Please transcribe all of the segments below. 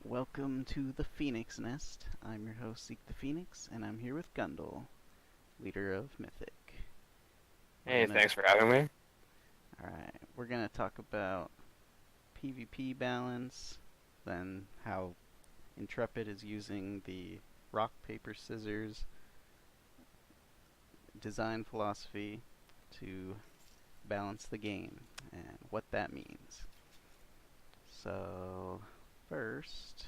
Welcome to the Phoenix Nest. I'm your host, Seek the Phoenix, and I'm here with Gundel, leader of Mythic. We're Hey, gonna, thanks for having me. we're gonna talk about PvP balance, then how Intrepid is using the rock paper scissors design philosophy to balance the game and what that means. So, first,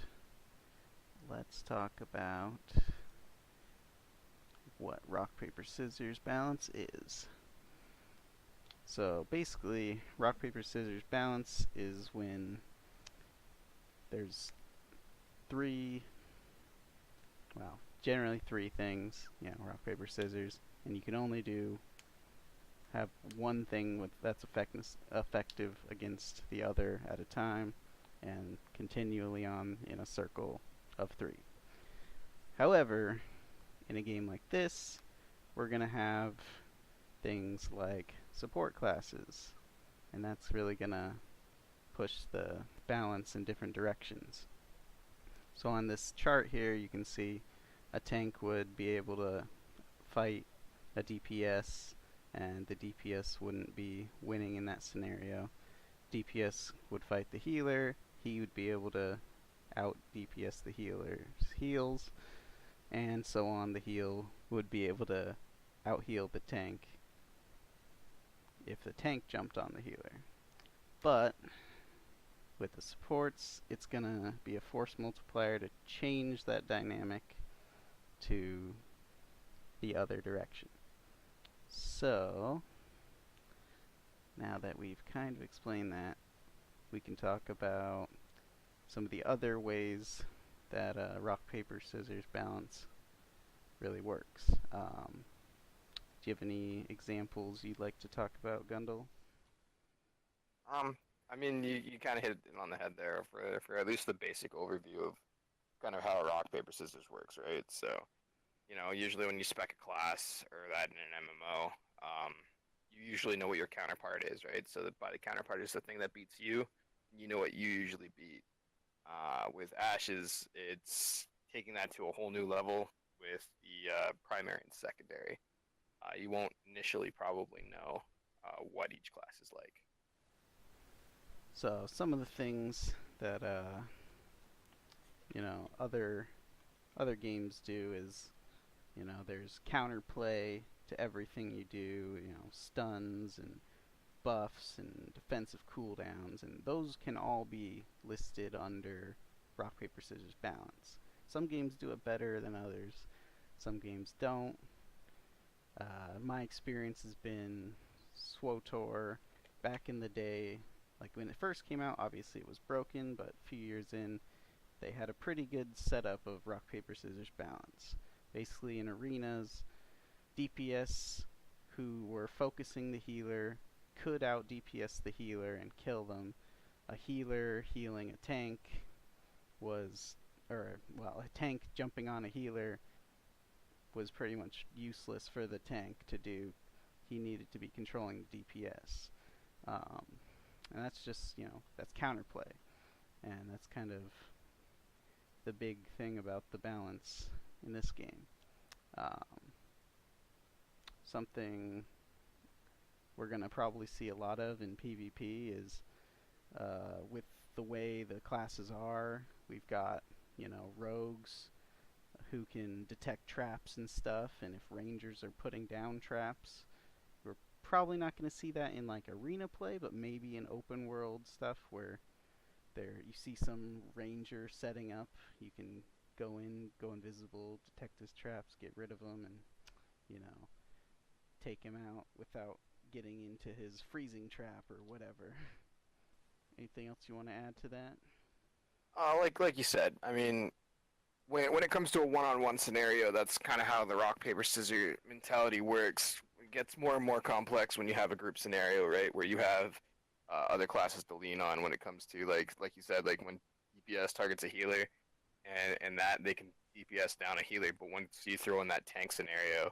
let's talk about what rock paper scissors balance is. So basically, rock paper scissors balance is when there's three, well, generally three things, rock paper scissors, and you can only have one thing that's effective against the other at a time, and continually on in a circle of three. However, in a game like this, we're gonna have things like support classes, and that's really gonna push the balance in different directions. So on this chart here, you can see a tank would be able to fight a DPS, and the DPS wouldn't be winning in that scenario. DPS would fight the healer, he would be able to out DPS the healer's heals, and so on. The heal would be able to out heal the tank if the tank jumped on the healer. But with the supports, it's gonna be a force multiplier to change that dynamic to the other direction. So, now that we've kind of explained that, we can talk about some of the other ways that rock, paper, scissors balance really works. Do you have any examples you'd like to talk about, Gundel? Um, you kind of hit it on the head there for at least the basic overview of kind of how rock paper scissors works, right? So, usually when you spec a class or that in an MMO, you usually know what your counterpart is, right? So that by the counterpart is the thing that beats you, you know what you usually beat. With Ashes, it's taking that to a whole new level with the primary and secondary. You won't initially probably know what each class is like. So some of the things that other games do is, there's counterplay to everything you do, stuns and buffs and defensive cooldowns, and those can all be listed under rock paper scissors balance. Some games do it better than others. Some games don't. My experience has been SWOTOR back in the day. Like when it first came out, obviously it was broken, but a few years in, they had a pretty good setup of rock paper scissors balance. Basically, in arenas, DPS who were focusing the healer could out DPS the healer and kill them. A healer healing a tank was, a tank jumping on a healer was pretty much useless for the tank to do. He needed to be controlling DPS. Um, and that's just, that's counterplay. And that's kind of the big thing about the balance in this game. Um, Something we're going to probably see a lot of in PvP is with the way the classes are, we've got, rogues who can detect traps and stuff, and if rangers are putting down traps, we're probably not going to see that in like arena play, but maybe in open world stuff where you see some ranger setting up, you can go in, go invisible, detect his traps, get rid of them, and you know take him out without getting into his freezing trap or whatever. Anything else you want to add to that? Like you said, when it comes to a one-on-one scenario, that's kind of how the rock paper scissors mentality works. It gets more and more complex when you have a group scenario, right, where you have other classes to lean on when it comes to like you said, like when DPS targets a healer, and that they can DPS down a healer, but once you throw in that tank scenario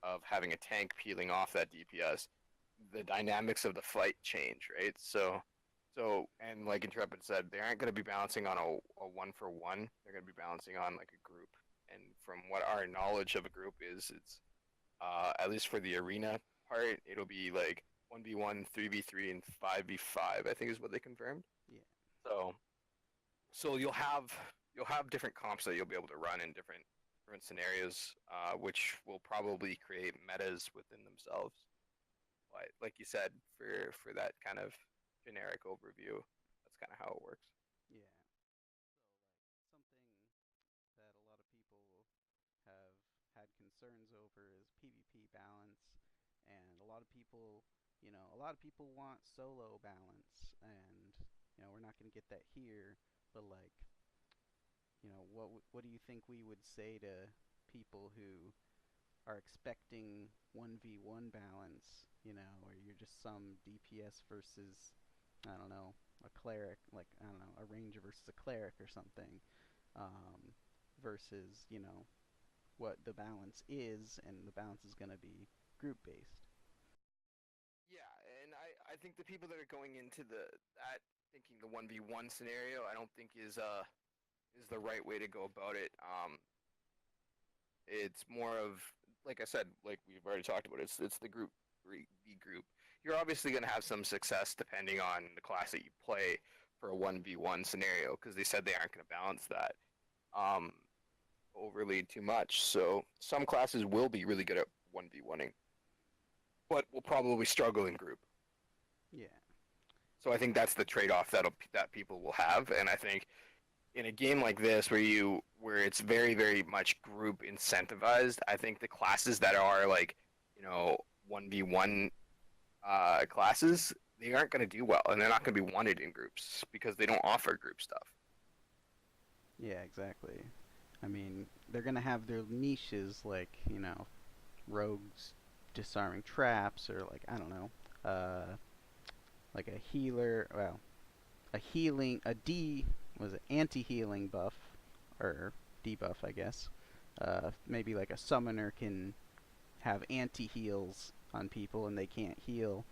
of having a tank peeling off that DPS, the dynamics of the fight change, right? So So, and like Intrepid said, they aren't going to be balancing on a one for one. They're going to be balancing on like a group. And from what our knowledge of a group is, it's at least for the arena part, it'll be like 1v1, 3v3, and 5v5, I think is what they confirmed. Yeah. So, so you'll have different comps that you'll be able to run in different scenarios, which will probably create metas within themselves. But like you said, for that kind of generic overview, that's kind of how it works. Yeah. So like something that a lot of people have had concerns over is PvP balance, and a lot of people, a lot of people want solo balance, and we're not going to get that here, but like, what do you think we would say to people who are expecting 1v1 balance, where you're just some DPS versus, I don't know, a cleric, like, I don't know, a ranger versus a cleric or something, um, versus, what the balance is, and the balance is going to be group based. Yeah, and I think the people that are going into that thinking the 1v1 scenario, I don't think is the right way to go about it. It's more of, like I said, like we've already talked about, it's the group B group. You're obviously going to have some success depending on the class that you play for a 1v1 scenario, because they said they aren't going to balance that um, overly too much. So some classes will be really good at 1v1ing, but will probably struggle in group. Yeah. So I think that's the trade-off that people will have, and I think in a game like this where it's very very much group incentivized, I think the classes that are like 1v1 classes, they aren't going to do well, and they're not going to be wanted in groups because they don't offer group stuff. Yeah, exactly. I mean, they're going to have their niches, like, rogues disarming traps, or like, I don't know, like a healer, well, a healing, a D, was it anti-healing buff, or debuff, I guess. Maybe like a summoner can have anti-heals on people, and they can't heal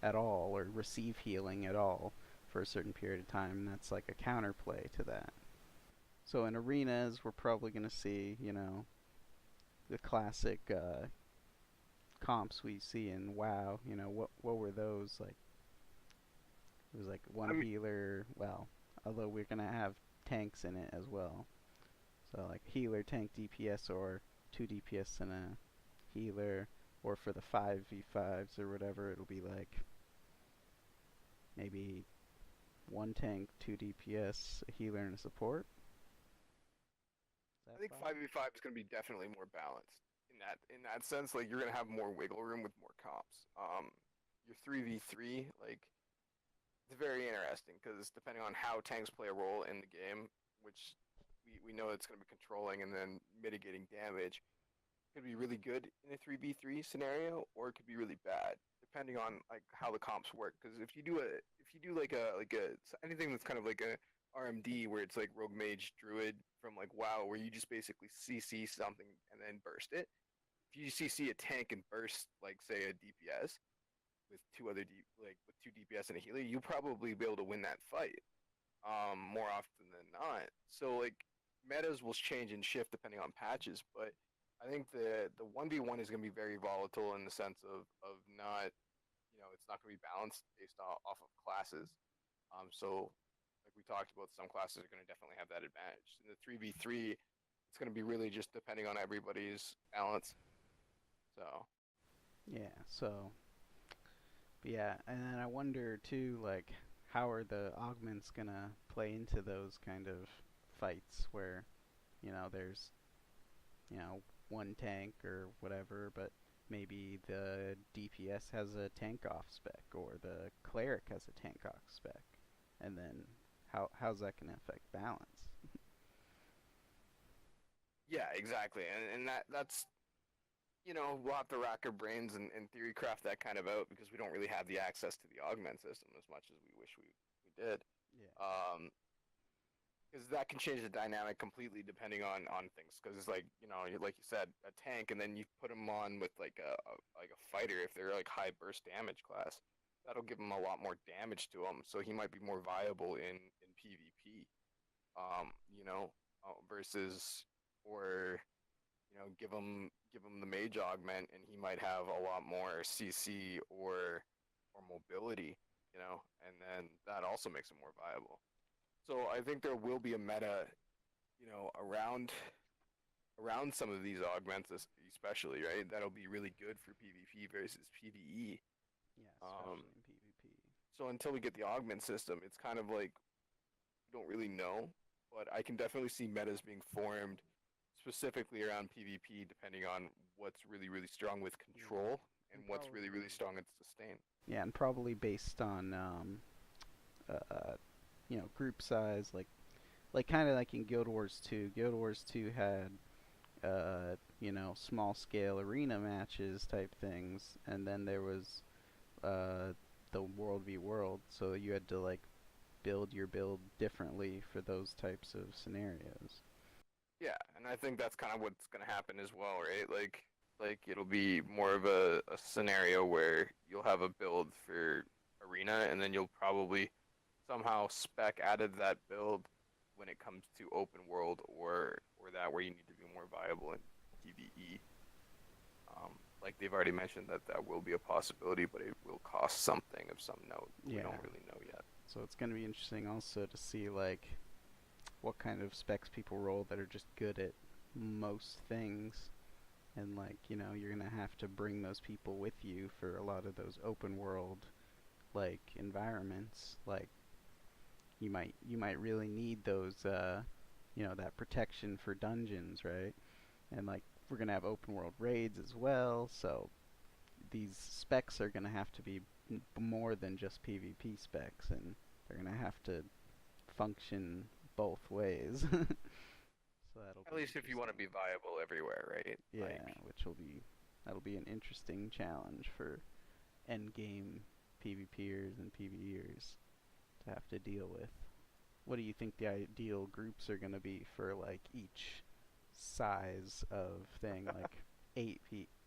at all or receive healing at all for a certain period of time, and that's like a counterplay to that. So in arenas, we're probably going to see, the classic comps we see in WoW. What were those like? It was like one I mean, healer. Well, although we're gonna have tanks in it as well. So like healer, tank, DPS, or two DPS and a healer, or for the 5v5s or whatever, it'll be like maybe one tank, two DPS, a healer, and a support. Is I that think five? 5v5 is going to be definitely more balanced in that sense. Like you're going to have more wiggle room with more comps. Your 3v3, like, it's very interesting because depending on how tanks play a role in the game, which we know it's going to be controlling and then mitigating damage, could be really good in a 3v3 scenario, or it could be really bad depending on like how the comps work. Because if you do like a anything that's kind of like a RMD where it's like rogue mage druid from like WoW, where you just basically CC something and then burst it. If you CC a tank and burst like say a DPS with with two DPS and a healer, you'll probably be able to win that fight more often than not. So like metas will change and shift depending on patches, but I think the 1v1 is going to be very volatile in the sense of not, it's not going to be balanced based off of classes. So like we talked about, some classes are going to definitely have that advantage. In the 3v3, it's going to be really just depending on everybody's balance. So Yeah. So, but yeah, and then I wonder too, like, how are the augments gonna play into those kind of fights where there's one tank or whatever, but maybe the DPS has a tank off spec, or the cleric has a tank off spec, and then how's that going to affect balance? yeah, exactly, and that's we'll have to rack our brains and theory craft that kind of out because we don't really have the access to the augment system as much as we wish we did. Yeah. Um, because that can change the dynamic completely depending on things. Because it's like like you said, a tank, and then you put them on with like a fighter if they're like high burst damage class. that'll give him a lot more damage to him, so he might be more viable in PvP. You know, versus or give him the mage augment, and he might have a lot more CC or mobility, and then that also makes him more viable. So I think there will be a meta, around some of these augments, especially, right? That'll be really good for PvP versus PvE. Yeah, Um, especially in PvP. so until we get the augment system, it's kind of like we don't really know, but I can definitely see metas being formed specifically around PvP, depending on what's really, really strong with Yeah, control and and what's really, really probably strong with sustain. yeah, and probably based on group size, like kind of like in Guild Wars 2. Guild Wars 2 had small scale arena matches type things, and then there was uh the world v world, so you had to like build your build differently for those types of scenarios. Yeah, and I think that's kind of what's gonna happen as well, right? Like it'll be more of a scenario where you'll have a build for arena, and then you'll probably somehow spec added that build when it comes to open world or that where you need to be more viable in PvE. Like they've already mentioned that that will be a possibility, but it will cost something of some note. We Yeah, don't really know yet. so it's going to be interesting also to see like what kind of specs people roll that are just good at most things, and like you're going to have to bring those people with you for a lot of those open world like environments. Like you might really need those that protection for dungeons, right? And like we're going to have open world raids as well, so these specs are going to have to be more than just PvP specs, and they're going to have to function both ways. So that'll At be least if you want to interesting. be viable everywhere, right? Yeah, that'll be an interesting challenge for end game PvPers and PvEers to have to deal with. What do you think the ideal groups are going to be for like each size of thing? Like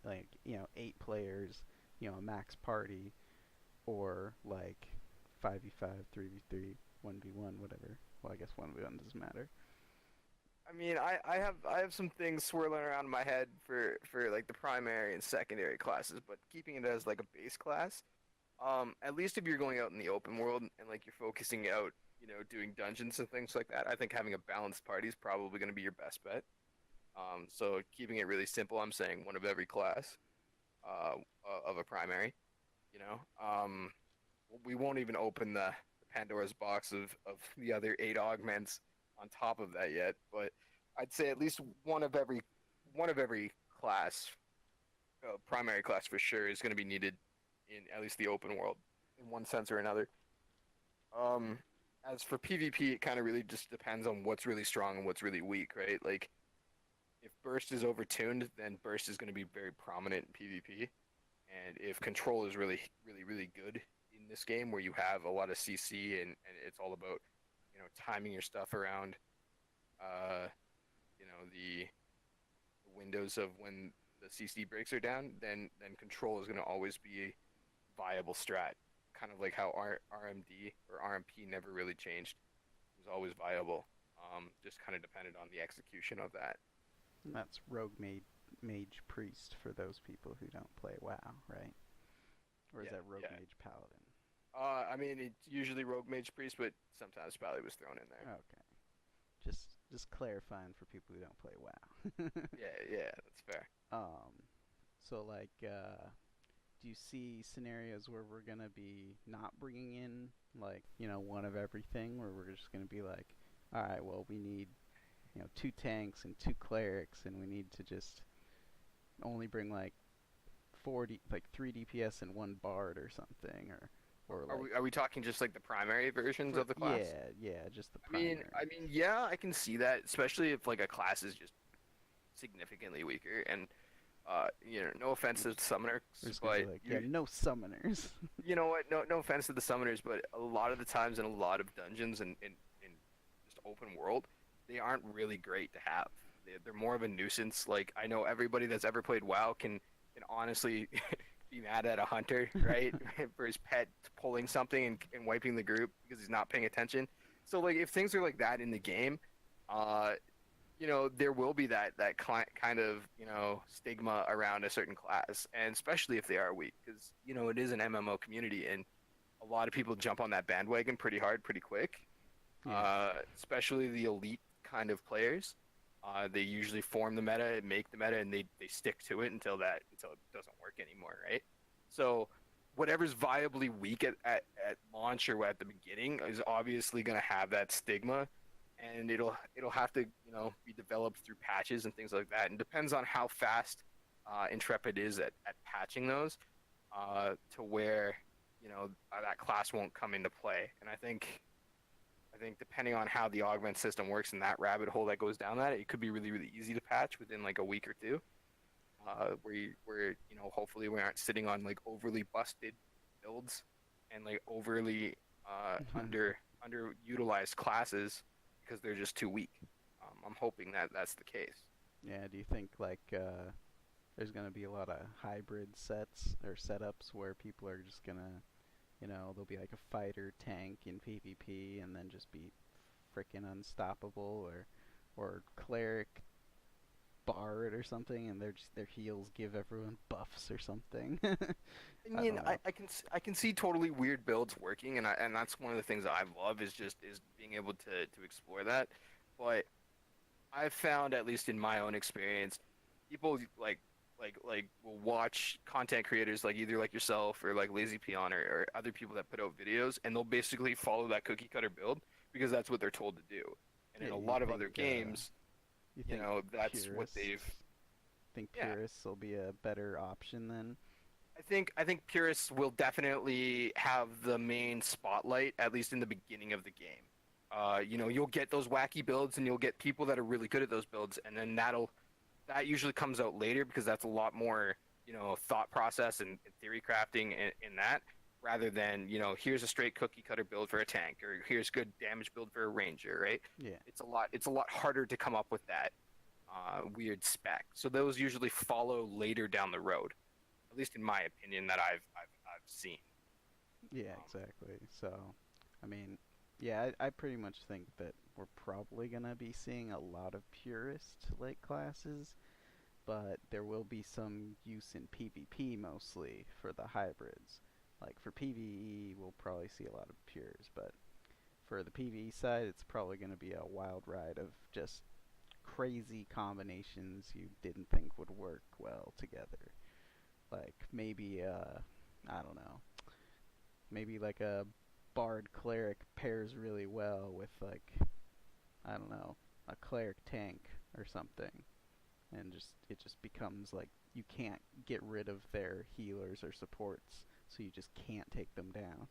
like 8 players, a max party, or like 5v5, 3v3, 1v1, whatever. Well, I guess 1v1 doesn't matter. I mean, I have some things swirling around in my head for like the primary and secondary classes, but keeping it as like a base class. At least if you're going out in the open world and like you're focusing out, doing dungeons and things like that, I think having a balanced party is probably going to be your best bet. So keeping it really simple, I'm saying one of every class, of a primary. You know, um, we won't even open the Pandora's box of the other 8 augments on top of that yet, but I'd say at least one of every class, primary class for sure, is going to be needed in at least the open world in one sense or another. Um, as for PvP, it kind of really just depends on what's really strong and what's really weak, right? Like if burst is overtuned, then burst is going to be very prominent in PvP. And if control is really, really, really good in this game, where you have a lot of CC and it's all about, timing your stuff around, uh, the windows of when the CC breaks are down, then control is going to always be a viable strat. Kind of like how RMD or RMP never really changed. It was always viable. Just kind of depended on the execution of that. And that's mage priest for those people who don't play WoW, right? Or is Yeah, that rogue yeah. mage paladin? I mean, it's usually Rogue Mage Priest, but sometimes Pally was thrown in there. Okay, just clarifying for people who don't play WoW. Yeah, yeah, that's fair. So like, do you see scenarios where we're gonna be not bringing in like one of everything, where we're just gonna be like, all right, well we need 2 tanks and 2 clerics, and we need to just only bring like 40, like 3 DPS and 1 bard or something, or Are like we are we talking just like the primary versions for of the class? yeah, just the I mean, I primaries. mean, yeah, I can see that, especially if like a class is just significantly weaker. And no offense to summoners, We're just gonna be but like, yeah, you no summoners. you know what? No offense to the summoners, but a lot of the times in a lot of dungeons and in just open world, they aren't really great to have. They're more of a nuisance. Like I know everybody that's ever played WoW can honestly be mad at a hunter, right, for his pet pulling something and wiping the group because he's not paying attention. So like if things are like that in the game, uh, there will be that kind of stigma around a certain class, and especially if they are weak, because it is an MMO community, and a lot of people jump on that bandwagon pretty hard, pretty quick. Yeah. Especially the elite kind of players. They usually form the meta and make the meta, and they stick to it until it doesn't work anymore, right? So whatever's viably weak at launch or at the beginning is obviously going to have that stigma, and it'll have to be developed through patches and things like that, and depends on how fast Intrepid is at patching those to where that class won't come into play. And I think depending on how the augment system works and that rabbit hole that goes down that, it could be really, really easy to patch within like a week or two. Where hopefully we aren't sitting on like overly busted builds and like overly underutilized classes because they're just too weak. I'm hoping that that's the case. Yeah, do you think like there's gonna be a lot of hybrid sets or setups where people are just gonna, there'll be like a fighter tank in PvP and then just be freaking unstoppable, or cleric bard or something, and their heals give everyone buffs or something. I I mean, don't I, know. I can I can see totally weird builds working, and that's one of the things that I love is being able to explore that. But I've found, at least in my own experience, people will watch content creators like either like yourself or like Lazy Peon or other people that put out videos, and they'll basically follow that cookie cutter build because that's what they're told to do. And Yeah, in a you lot of think other games, you think that's what purists they've think yeah. purists will be a better option then? I think purists will definitely have the main spotlight, at least in the beginning of the game. You'll get those wacky builds, and you'll get people that are really good at those builds, and then that usually comes out later because that's a lot more, thought process and theory crafting in that, rather than, here's a straight cookie cutter build for a tank, or here's good damage build for a ranger, right? Yeah. It's a lot harder to come up with that weird spec. So those usually follow later down the road, at least in my opinion that I've seen. Yeah, Um, exactly. So, I mean, yeah, I pretty much think that we're probably gonna be seeing a lot of purist like classes, but there will be some use in PvP mostly for the hybrids. Like for PvE, we'll probably see a lot of pures, but for the PvE side, it's probably gonna be a wild ride of just crazy combinations you didn't think would work well together. Like maybe I don't know, maybe like a bard cleric pairs really well with like, I don't know, a cleric tank or something, and it just becomes like you can't get rid of their healers or supports, so you just can't take them down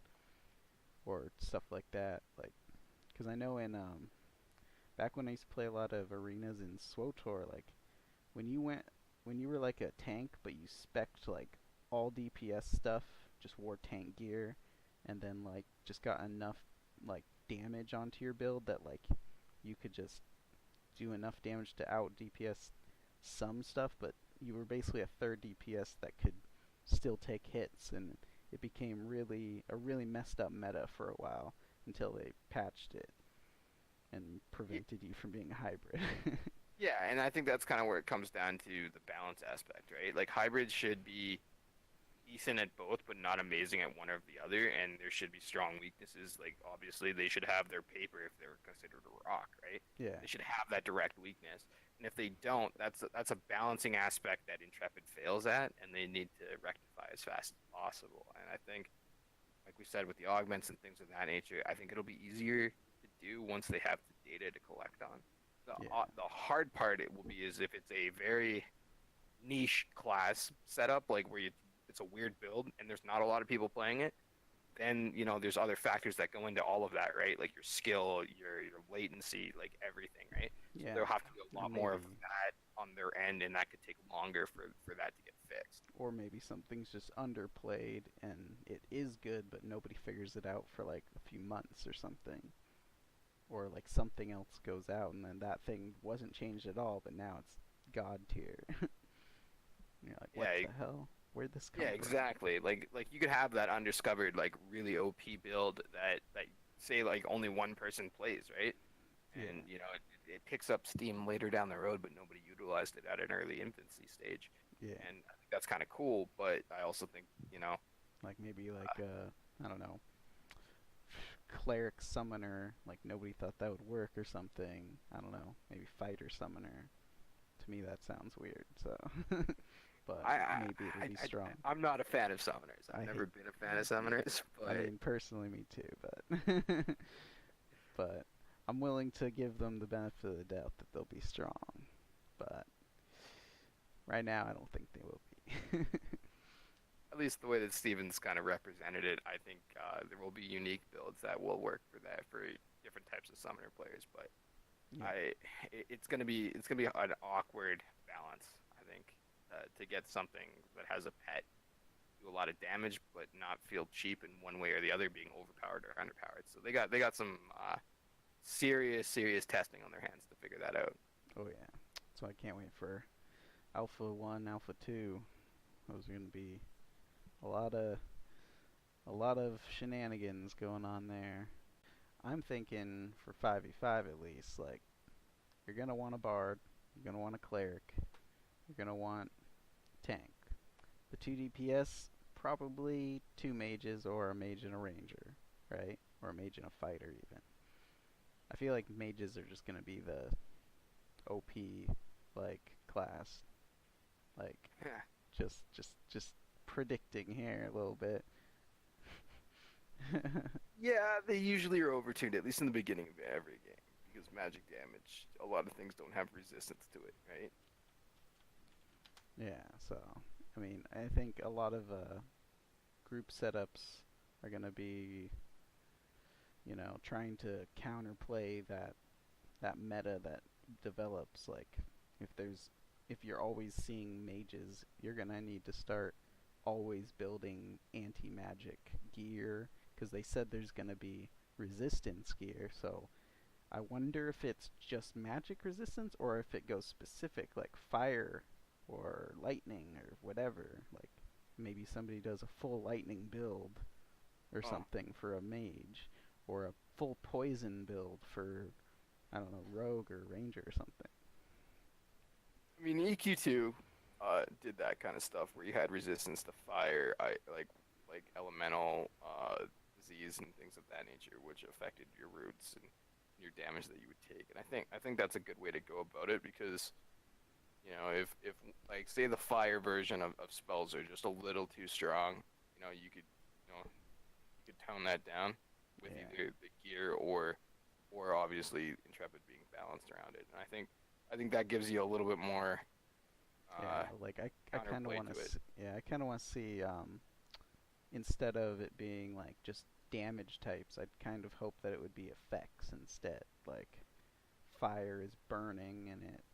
or stuff like that. Like, because I know in back when I used to play a lot of arenas in SWOTOR, like when you went when you were like a tank but you spec'd like all DPS stuff, just wore tank gear, and then like just got enough like damage onto your build that like you could just do enough damage to out DPS some stuff, but you were basically a third DPS that could still take hits, and it became really messed up meta for a while until they patched it and y- prevented you from being a hybrid. yeah, and I think that's kind of where it comes down to the balance aspect, right? Like hybrids should be decent at both, but not amazing at one or the other, and there should be strong weaknesses. Like obviously they should have their paper if they're considered a rock, right? Yeah, They should have that direct weakness. And if they don't, that's a balancing aspect that Intrepid fails at, and they need to rectify as fast as possible. And I think, like we said, with the augments and things of that nature, I think it'll be easier to do once they have the data to collect on. yeah, The hard part it will be is if it's a very niche class setup, like where it's a weird build and there's not a lot of people playing it, then there's other factors that go into all of that, right? Like your skill, your latency, like everything, right? So yeah. there'll have to be a Or lot more of maybe that on their end, and that could take longer for that to get fixed. or maybe something's just underplayed and it is good, but nobody figures it out for like a few months or something. Or like something else goes out and then that thing wasn't changed at all, but now it's god tier. You're like, what Yeah, the hell? Where'd this Yeah, come from? exactly. Like you could have that undiscovered like really OP build that say like only one person plays, right? Yeah, And you know it picks up steam later down the road, but nobody utilized it at an early infancy stage. yeah. And I think that's kind of cool, but I also think, Like maybe like I don't know, cleric summoner. Like nobody thought that would work or something. I don't know. Maybe fighter summoner. To me, that sounds weird. So, but I, I, maybe it'll be strong. I'm not a fan of summoners. I I've never hate. been a fan of summoners, I but mean, personally, me too. But but I'm willing to give them the benefit of the doubt that they'll be strong. But right now, I don't think they will be. at least the way that Stevens kind of represented it, I think there will be unique builds that will work for that for different types of summoner players. But Yeah, it's gonna be an awkward balance, I think, to get something that has a pet do a lot of damage but not feel cheap in one way or the other, being overpowered or underpowered. So they got some serious testing on their hands to figure that out. oh yeah. So I can't wait for Alpha 1, Alpha 2. Those are going to be a lot of a lot of shenanigans going on there. I'm thinking for 5v5 at least, like you're going to want a bard, you're going to want a cleric, you're going to want tank. The 2 DPS probably 2 mages or a mage and a ranger, right? Or a mage and a fighter even. I feel like mages are just going to be the OP like class. Like just predicting here a little bit. Yeah, they usually are overtuned, at least in the beginning of every game, because magic damage, a lot of things don't have resistance to it, right? Yeah, so I mean, I think a lot of group setups are going to be, trying to counterplay that meta that develops. Like if you're always seeing mages, you're going to need to start always building anti-magic gear because they said there's going to be resistance gear. So I wonder if it's just magic resistance or if it goes specific like fire or lightning or whatever. Like maybe somebody does a full lightning build or Oh, something for a mage or a full poison build for I don't know, rogue or ranger or something. I mean, EQ2 did that kind of stuff where you had resistance to fire, like elemental disease and things of that nature, which affected your roots and your damage that you would take. And I think that's a good way to go about it because if like say the fire version of spells are just a little too strong, you could tone that down with Yeah. either the gear or obviously Intrepid being balanced around it. And I think that gives you a little bit more Yeah, like I kind of counterplay want to to it. yeah, I kind of want to see instead of it being like just damage types, I'd kind of hope that it would be effects instead. Like fire is burning and it,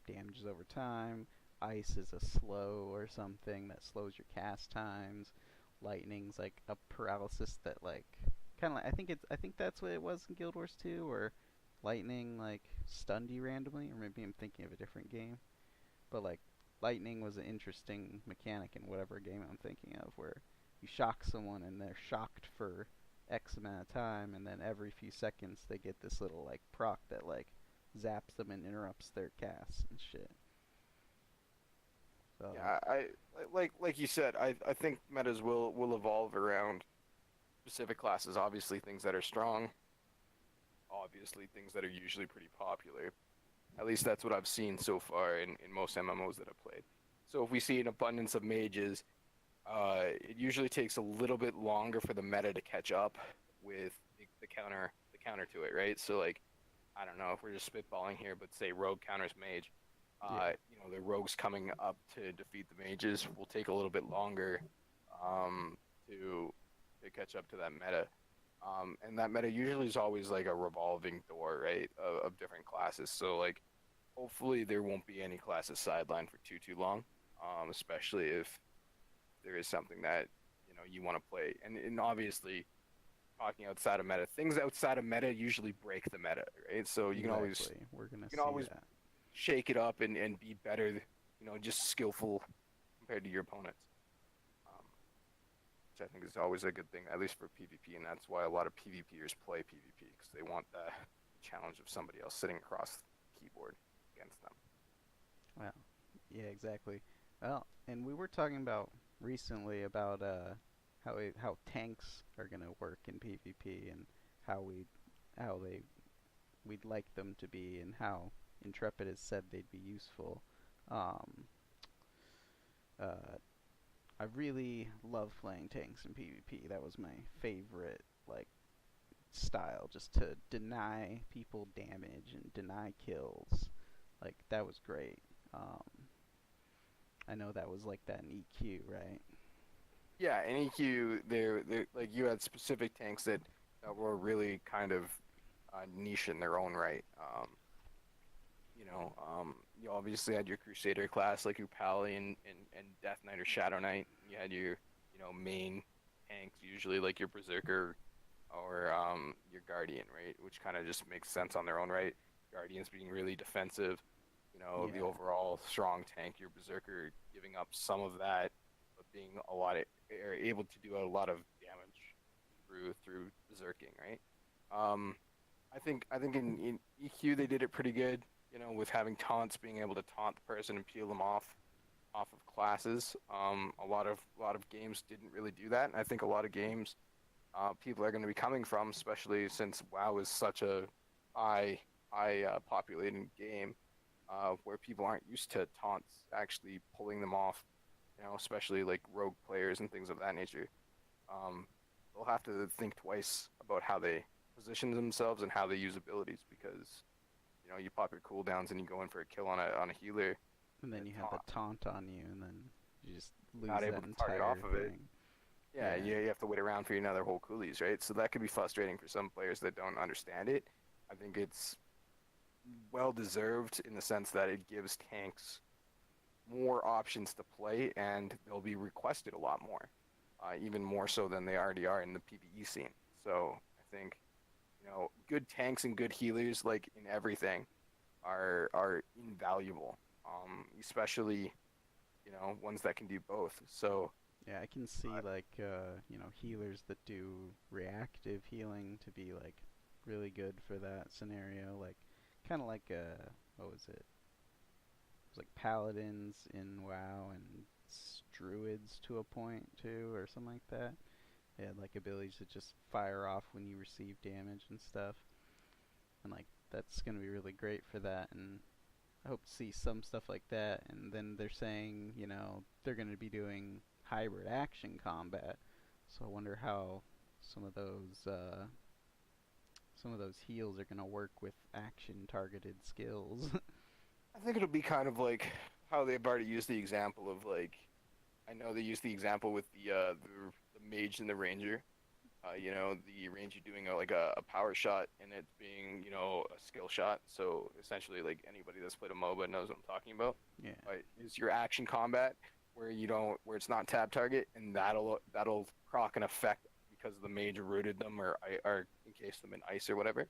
damages over time. Ice is a slow or something that slows your cast times. Lightning's like a paralysis that like kind of like I think that's what it was in Guild Wars 2 or lightning like stunned you randomly or maybe I'm thinking of a different game. But like lightning was an interesting mechanic in whatever game I'm thinking of where you shock someone and they're shocked for X amount of time and then every few seconds they get this little like proc that like zaps them and interrupts their cast and shit. So Yeah, like you said, I think metas will evolve around specific classes. Obviously, things that are strong. Obviously, things that are usually pretty popular. At least that's what I've seen so far in most MMOs that I've played. So if we see an abundance of mages, it usually takes a little bit longer for the meta to catch up with the counter to it, right? So like, I don't know if we're just spitballing here, but say rogue counters mage, yeah, the rogues coming up to defeat the mages will take a little bit longer um, to catch up to that meta. And that meta usually is always like a revolving door, right, of different classes. So like, hopefully there won't be any classes sidelined for too long, especially if there is something that you want to play. And obviously, talking outside of meta, things outside of meta usually break the meta, right? So exactly. We're gonna you can see always that. shake it up and be better, just skillful compared to your opponents. which I think is always a good thing, at least for PvP, and that's why a lot of PvPers play PvP, because they want the challenge of somebody else sitting across the keyboard against them. Well, yeah, exactly. Well, and we were talking about recently about how tanks are gonna work in PvP and how we how they we'd like them to be and how Intrepid has said they'd be useful. Um, uh, I really love playing tanks in PvP. That was my favorite like style, just to deny people damage and deny kills. Like that was great. Um, I know that was like that in EQ, right? Yeah, in EQ, they like you had specific tanks that were really kind of niche in their own right. You obviously had your Crusader class like Upali and Death Knight or Shadow Knight. You had your, main tanks, usually like your Berserker or your Guardian, right? Which kind of just makes sense on their own right. Guardians being really defensive, the Yeah, overall strong tank, your Berserker giving up some of that, but being are able to do a lot of damage through Berserking, right? Um, I think in EQ they did it pretty good, with having taunts, being able to taunt the person and peel them off of classes. A lot of games didn't really do that, and I think a lot of games people are going to be coming from, especially since WoW is such a high populated game, where people aren't used to taunts actually pulling them off, especially like rogue players and things of that nature. Um, they'll have to think twice about how they position themselves and how they use abilities, because you pop your cooldowns and you go in for a kill on a healer and and then a you have the taunt, taunt on you, and then you just lose not able that to target off entire of it. thing. Yeah, Yeah, you have to wait around for another whole coolies, right? So that could be frustrating for some players that don't understand it. I think it's well deserved in the sense that it gives tanks more options to play, and they'll be requested a lot more, even more so than they already are in the PvE scene. So I think, good tanks and good healers, like in everything, are invaluable, especially ones that can do both. So yeah, I can see uh, like healers that do reactive healing to be like really good for that scenario. Like kind of like what was it? It was like paladins in WoW and druids to a point too, or something like that. They had like abilities to just fire off when you receive damage and stuff, and like that's gonna be really great for that. And I hope to see some stuff like that. And then they're saying, they're going to be doing hybrid action combat. So I wonder how some of those uh, some of those heals are going to work with action targeted skills. I think it'll be kind of like how they've already used the example of, like, I know they used the example with the mage and the ranger. The ranger doing a power shot and it being, a skill shot. So essentially, like anybody that's played a MOBA knows what I'm talking about. Yeah, Is your action combat where it's not tab target, and that'll proc an effect because the mage rooted them or encased them in ice or whatever.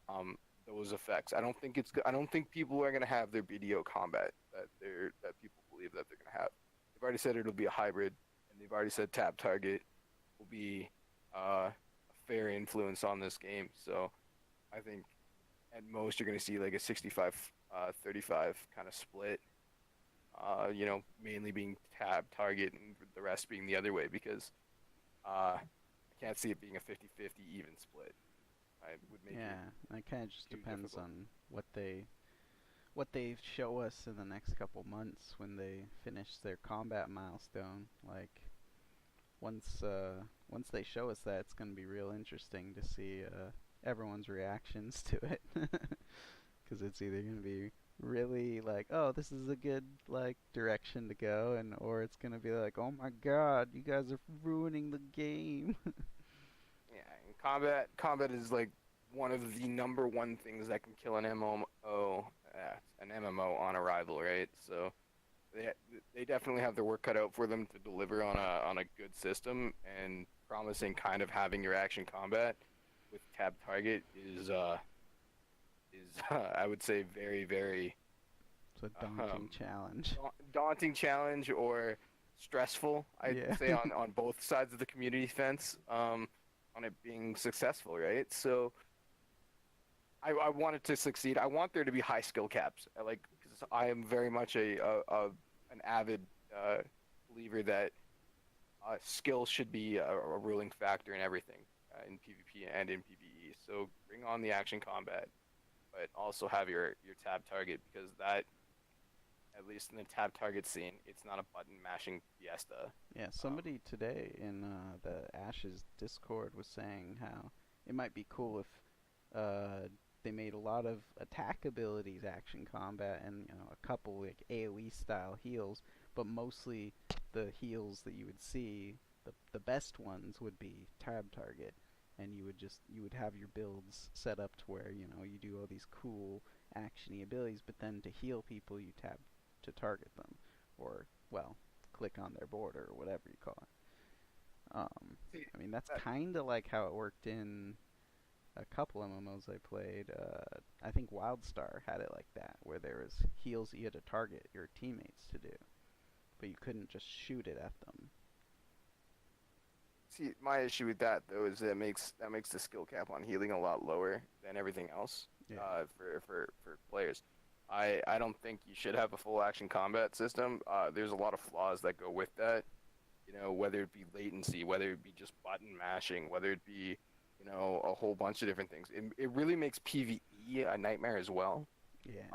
Um, those effects. I don't think people are gonna have their BDO combat that people believe that they're gonna have. They've already said it'll be a hybrid, and they've already said tab target will be a fair influence on this game. So I think at most you're going to see like a 65 35 kind of split, mainly being tab target and the rest being the other way, because I can't see it being a 50-50 even split. I would make it yeah. And it kind of just too depends difficult. on what they show us in the next couple months when they finish their combat milestone. Like once they show us that, it's gonna be real interesting to see everyone's reactions to it, because it's either gonna be really like, oh, this is a good like direction to go, and or it's gonna be like, oh my god, you guys are ruining the game. Yeah, and combat is like one of the number one things that can kill an MMO on arrival, right? So they they definitely have their work cut out for them to deliver on a good system, and promising kind of having your action combat with tab target is I would say very very It's a daunting um, challenge. daunting challenge, or stressful, I'd Yeah. say, on both sides of the community fence, on it being successful, right? So I want it to succeed. I want there to be high skill caps. Because I am very much an avid uh, believer that skill should be a ruling factor in everything, in PvP and in PvE. So bring on the action combat, but also have your tab target, because that, at least in the tab target scene, it's not a button mashing fiesta. Yeah, Um, somebody today in the Ashes Discord was saying how it might be cool if uh, they made a lot of attack abilities action combat and a couple like AoE style heals, but mostly the heals that you would see, the best ones would be tab target, and you would have your builds set up to where you do all these cool actiony abilities, but then to heal people you tab to target them, or well click on their border or whatever you call it. See, I mean, that's that kind of like how it worked in a couple MMOs I played. I think WildStar had it like that, where there was heals that you had to target your teammates to do, but you couldn't just shoot it at them. See, my issue with that though is that makes the skill cap on healing a lot lower than everything else. Yeah, For players, I don't think you should have a full action combat system. There's a lot of flaws that go with that. Whether it be latency, whether it be just button mashing, whether it be, a whole bunch of different things. It really makes PvE a nightmare as well. yeah,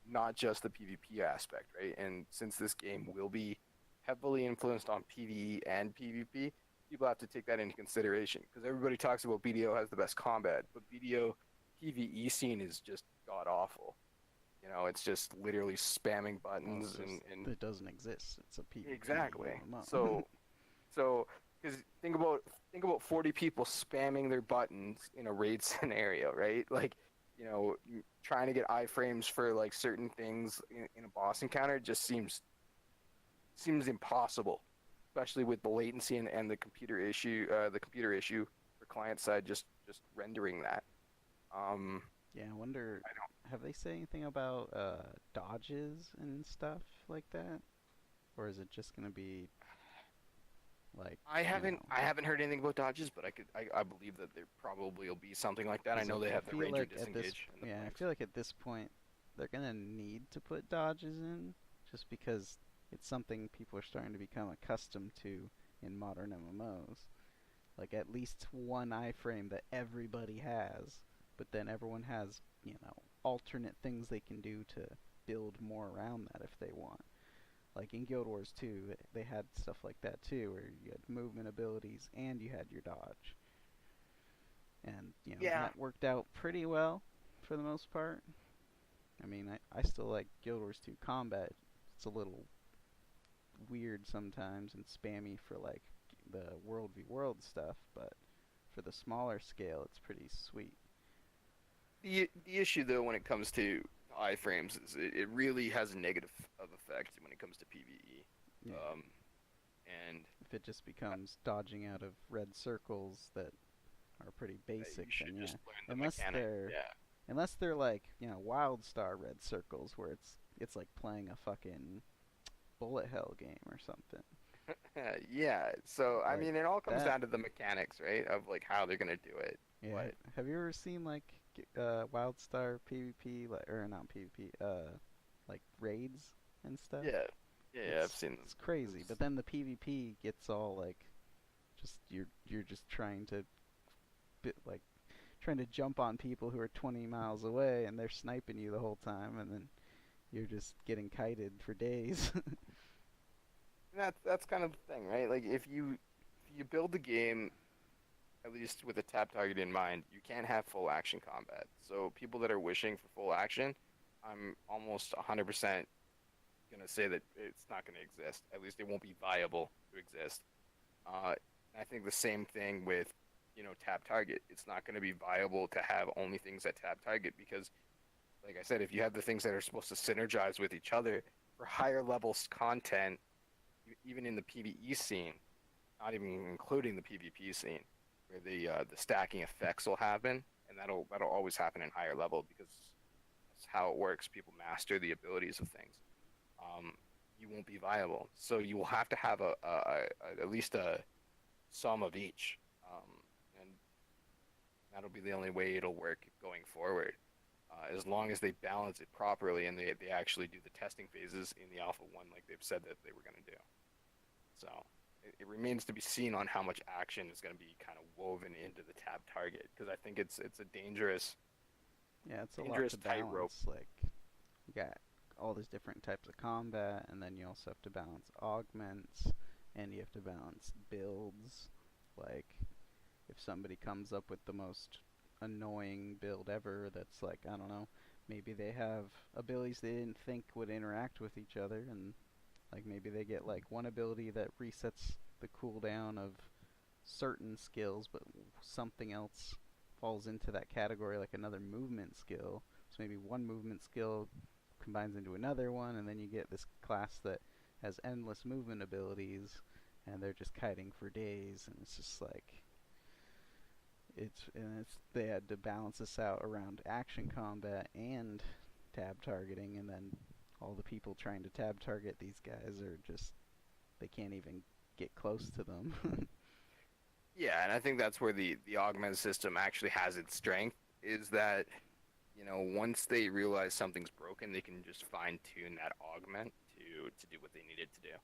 Not just the PvP aspect, right? And since this game will be heavily influenced on PvE and PvP, people have to take that into consideration, because everybody talks about BDO has the best combat, but BDO PvE scene is just god awful. It's just literally spamming well, it's buttons just and it doesn't exist. It's a PvP exactly. MMO. So because think about 40 people spamming their buttons in a raid scenario, right? Like, trying to get iframes for like certain things in a boss encounter just seems impossible, especially with the latency and the computer issue for client side just rendering that. Um, Yeah, I wonder, I don't. have they said anything about dodges and stuff like that, or is it just gonna be like I you haven't know? I haven't heard anything about dodges, but I believe that there probably will be something like that. I Because know they I have the feel ranger like at this, disengage and the yeah, I flanks. feel like at this point they're gonna need to put dodges in, just because it's something people are starting to become accustomed to in modern MMOs. Like at least one iframe that everybody has, but then everyone has alternate things they can do to build more around that if they want. Like in Guild Wars 2, they had stuff like that too, where you had movement abilities and you had your dodge, and Yeah, that worked out pretty well for the most part. I mean, I still like Guild Wars 2 combat. It's a little weird sometimes and spammy for like the world v world stuff, but for the smaller scale, it's pretty sweet. the issue though when it comes to iframes is it really has a negative of effect when it comes to PvE. Yeah, Um, and if it just becomes dodging out of red circles that are pretty you basic, should then just yeah. learn the Unless mechanic. they're Yeah. unless they're like wild star red circles where it's like playing a fucking bullet hell game or something. Yeah. So I Like mean, it all comes that. down to the mechanics, right? Of like how they're gonna do it. Yeah. But Have you ever seen like wild star PvP, like, or not PvP, like raids and stuff? yeah, yeah, I've It's seen it's crazy. those. But then the PvP gets all like just you're just trying to like trying to jump on people who are 20 miles away and they're sniping you the whole time, and then you're just getting kited for days. That's kind of the thing, right? Like if you build the game at least with a tap target in mind, you can't have full action combat. So people that are wishing for full action, I'm almost 100% gonna say that it's not gonna exist. At least it won't be viable to exist. Uh, I think the same thing with, tap target. It's not gonna be viable to have only things that tap target, because, like I said, if you have the things that are supposed to synergize with each other for higher levels content, even in the PvE scene, not even including the PvP scene, where the stacking effects will happen, and that'll always happen in higher level, because that's how it works. People master the abilities of things. Um, you won't be viable. So you will have to have at least a sum of each, and that'll be the only way it'll work going forward. As long as they balance it properly and they actually do the testing phases in the Alpha 1 like they've said that they were going to do. So it remains to be seen on how much action is going to be kind of woven into the tab target, because I think it's a Yeah, it's a lot dangerous to tightrope. balance. Like, you got all these different types of combat, and then you also have to balance augments, and you have to balance builds. Like, if somebody comes up with the most annoying build ever, that's like, I don't know, maybe they have abilities they didn't think would interact with each other, and like maybe they get like one ability that resets the cooldown of certain skills, but something else falls into that category, like another movement skill. So maybe one movement skill combines into another one, and then you get this class that has endless movement abilities, and they're just kiting for days, and it's just like it's they had to balance this out around action combat and tab targeting, and then all the people trying to tab target these guys are just they can't even get close to them. Yeah, and I think that's where the augment system actually has its strength, is that, once they realize something's broken, they can just fine tune that augment to do what they need it to do.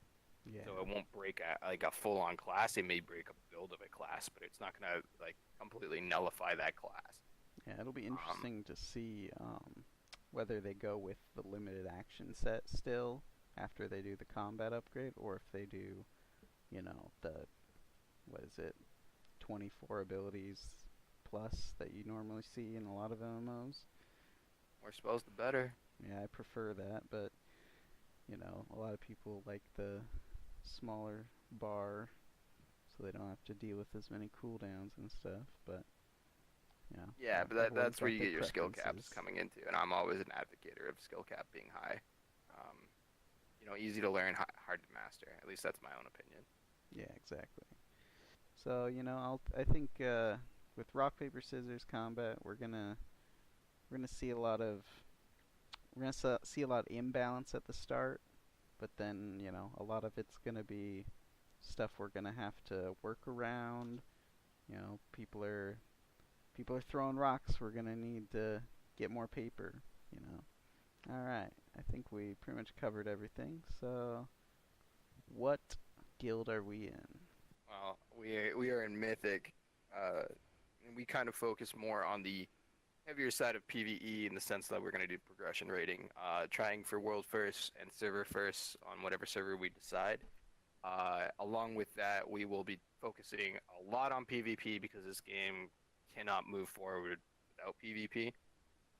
Yeah. So it won't break like a full on class. It may break a build of a class, but it's not gonna like completely nullify that class. Yeah, it'll be Um, interesting to see whether they go with the limited action set still after they do the combat upgrade, or if they do, the what is it, 24 abilities plus that you normally see in a lot of MMOs. more spells, the better. Yeah, I prefer that, but a lot of people like the smaller bar so they don't have to deal with as many cooldowns and stuff. But Yeah, but everyone's that's where got you their get your skill caps preferences. coming into, and I'm always an advocate of skill cap being high. Um, easy to learn, hard to master. At least that's my own opinion. Yeah, exactly. So I think with rock paper scissors combat, we're gonna see a lot of see a lot of imbalance at the start, but then a lot of it's gonna be stuff we're gonna have to work around. People are throwing rocks. We're gonna need to get more paper. You know. All right. I think we pretty much covered everything. So, what guild are we in? Well, we are in Mythic, and we kind of focus more on the heavier side of PvE in the sense that we're going to do progression rating, trying for world first and server first on whatever server we decide. Along with that, we will be focusing a lot on PvP because this game cannot move forward without PvP.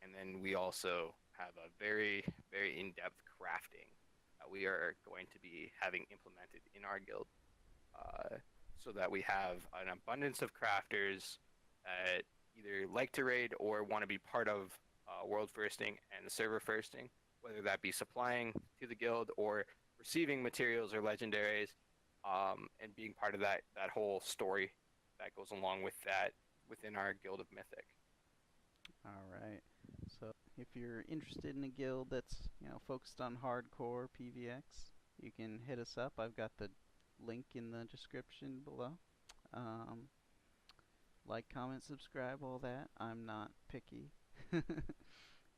And then we also have a very, very in-depth crafting that we are going to be having implemented in our guild, uh, so that we have an abundance of crafters that either like to raid or want to be part of world firsting and server firsting, whether that be supplying to the guild or receiving materials or legendaries, and being part of that whole story that goes along with that within our guild of Mythic. All right. So, if you're interested in a guild that's focused on hardcore PvX, you can hit us up. I've got the link in the description below. Um, like, comment, subscribe, all that. I'm not picky.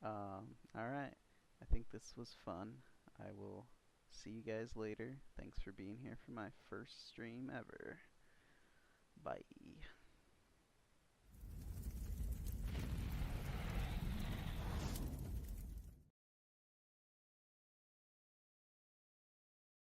All right. I think this was fun. I will see you guys later. Thanks for being here for my first stream ever. Bye.